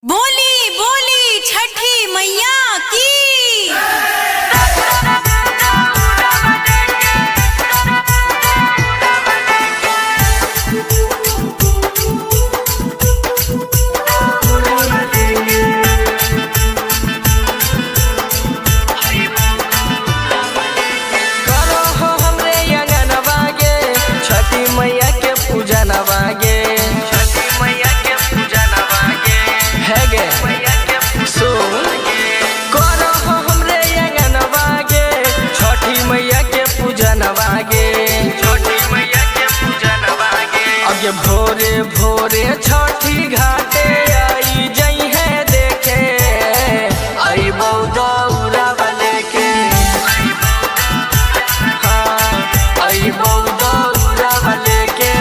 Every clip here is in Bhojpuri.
बोली बोली छठी मैया की। मैया के पूजा नवागे, छठी मैया के पूजा नवागे, है गे मैया के सुन करो हमरे अंगनवागे, छठी मैया के पूजा नवागे, छठी मैया के पूजा नवागे। आगे भोरे भोरे छठी घाटे आई जई है देखे, आई बौदौरा वाले के, हाँ आई बौदौरा वाले के।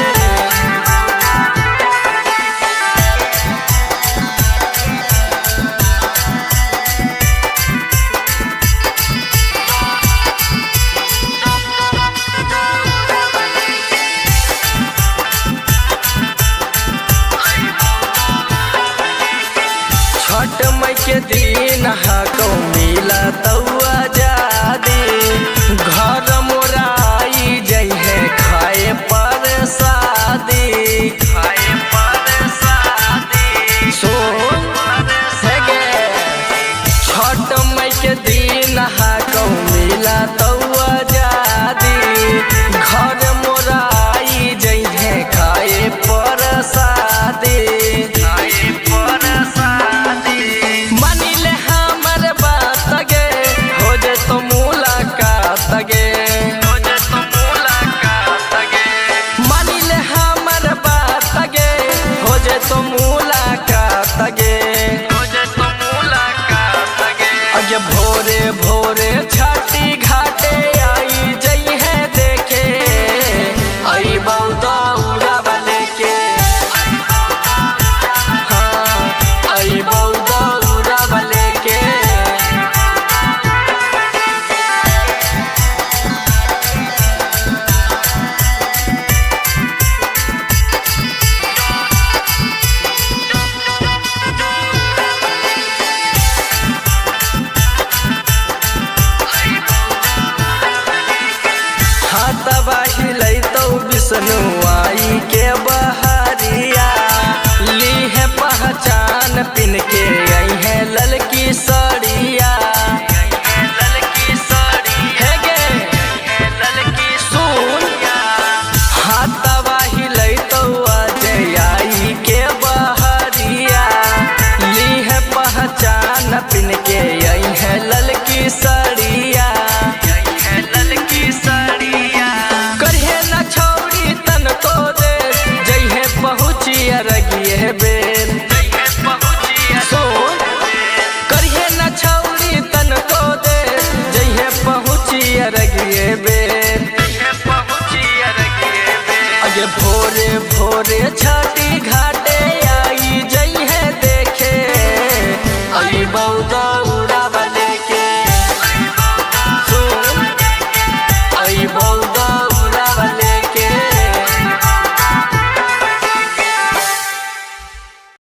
छठ मई के दिन हको मिला तौआ जादी, घर मोराई जई है खाए पर शादी, खाए पर शादी सुन है गे। छठ मई के दिन हको मिला तौआ जादी, घर मोराई जई है खाए पर शादी, खाए पर शादी। मानिले हमर बात गे, हो जे तो मुलाकात गे, हो जे तो मुलाकात गे। मानिले हमर बात गे, हो जे तो मुलाकात गे, हो जे तो मुलाकात गे। अगे भोरे भोरे छठी घाटे आई जई है देखे, आई बौदौरा वाले के, हाँ आई बौदौरा वाले के। हाथवा हिलै तो विष्णु आई के बहरिया, ली है पहचान पिन के आई है ललकी सड़िया, ललकी सड़ी है गे ललकी सुन। हाथवा हिलै तो अजय आई के बहरिया, ली है पहचान पिन के आई है ललकी सड़िया, ललकी सड़िया। करिए न छौड़ी तन को दे, जइहे पहुँचिया रगिए बेर, जइहे पहुँचिया सुन। करिए न छौड़ी तन को दे, जइहे पहुँचिया रगिए बेर, जइहे पहुँचिया रगिए बेर। आगे भोरे भोरे छठी घाटे